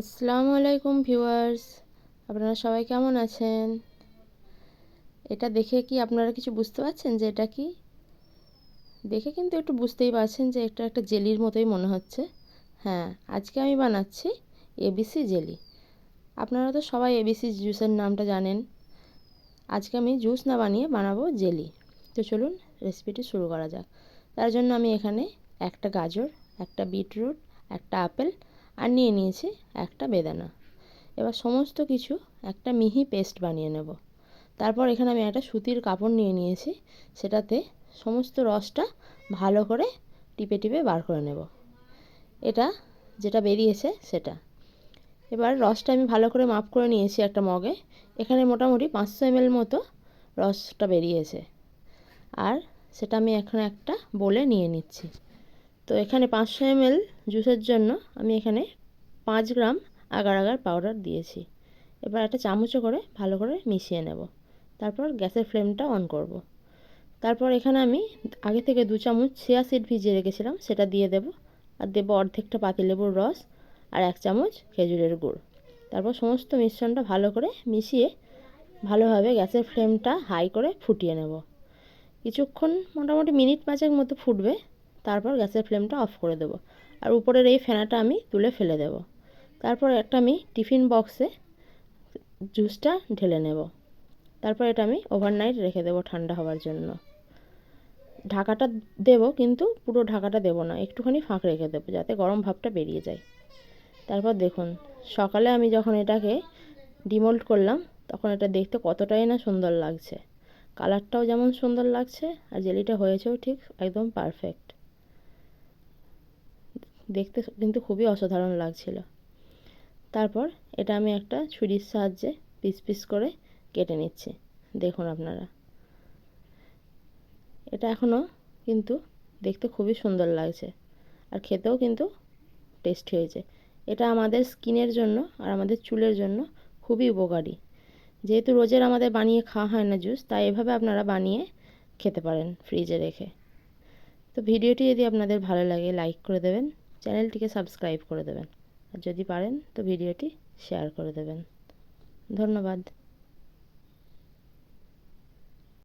আসসালামু আলাইকুম ভিউয়ার্স, আপনারা সবাই কেমন আছেন? এটা দেখে কি আপনারা কিছু বুঝতে পারছেন যে এটা কি? দেখে কিন্তু একটু বুঝতেই পারছেন যে এটা একটা জেলির মতোই মনে হচ্ছে। হ্যাঁ, আজকে আমি বানাচ্ছি এবিসি জেলি। আপনারা তো সবাই এবিসি জুসের নামটা জানেন। আজকে আমি জুস না বানিয়ে বানাবো জেলি। তো চলুন রেসিপিটি শুরু করা যাক। তার জন্য আমি এখানে একটা গাজর, একটা বিটরুট, একটা আপেল আর নিয়ে নিয়েছি একটা বেদানা। এবার সমস্ত কিছু একটা মিহি পেস্ট বানিয়ে নেব। তারপর এখানে আমি একটা সুতির কাপড় নিয়ে নিয়েছি, সেটাতে সমস্ত রসটা ভালো করে টিপে টিপে বার করে নেব। এটা যেটা বেরিয়েছে সেটা। এবার রসটা আমি ভালো করে মাপ করে নিয়েছি একটা মগে। এখানে মোটামুটি 500 ml মতো রসটা বেরিয়েছে, আর সেটা আমি এখন একটা বলে নিয়ে নিচ্ছি। তো এখানে 500 ml জুসের জন্য আমি এখানে 5 গ্রাম আগার আগার পাউডার দিয়েছি। এবার একটা চামচে করে ভালো করে মিশিয়ে নেব। তারপর গ্যাসের ফ্লেমটা অন করব। তারপর এখানে আমি আগে থেকে 2 চামচ চিয়া সিড ভিজিয়ে রেখেছিলাম, সেটা দিয়ে দেব। আর দেব অর্ধেকটা পাতিলেবুর রস আর 1 চামচ খেজুরের গুড়। তারপর সমস্ত মিশ্রণটা ভালো করে মিশিয়ে ভালোভাবে গ্যাসের ফ্লেমটা হাই করে ফুটিয়ে নেব। কিছুক্ষণ মোটামুটি মিনিট 5 মতো ফুটবে। তারপর গ্যাসের ফ্লেমটা অফ করে দেব, আর উপরের এই ফেনাটা আমি তুলে ফেলে দেব। তারপর একটা আমি টিফিন বক্সে জুসটা ঢেলে নেব। তারপর এটা আমি ওভারনাইট রেখে দেবো ঠান্ডা হওয়ার জন্য। ঢাকাটা দেব, কিন্তু পুরো ঢাকাটা দেব না, একটুখানি ফাঁক রেখে দেবো যাতে গরম ভাবটা বেরিয়ে যায়। তারপর দেখুন, সকালে আমি যখন এটাকে ডিমোল্ড করলাম তখন এটা দেখতে কতটাই না সুন্দর লাগছে। কালারটাও যেমন সুন্দর লাগছে আর জেলিটা হয়েছেও ঠিক একদম পারফেক্ট। দেখতে কিন্তু খুবই অসাধারণ লাগছিল। তারপর এটা আমি একটা ছুরির সাহায্যে পিস পিস করে কেটে নিচ্ছি। দেখুন আপনারা, এটা এখনও কিন্তু দেখতে খুবই সুন্দর লাগছে, আর খেতেও কিন্তু টেস্টি হয়েছে। এটা আমাদের স্কিনের জন্য আর আমাদের চুলের জন্য খুবই উপকারী। যেহেতু রোজের আমাদের বানিয়ে খাওয়া হয় না জুস, তাই এভাবে আপনারা বানিয়ে খেতে পারেন ফ্রিজে রেখে। তো ভিডিওটি যদি আপনাদের ভালো লাগে লাইক করে দেবেন, চ্যানেলটিকে সাবস্ক্রাইব করে দেবেন, আর যদি পারেন তো ভিডিওটি শেয়ার করে দেবেন। ধন্যবাদ।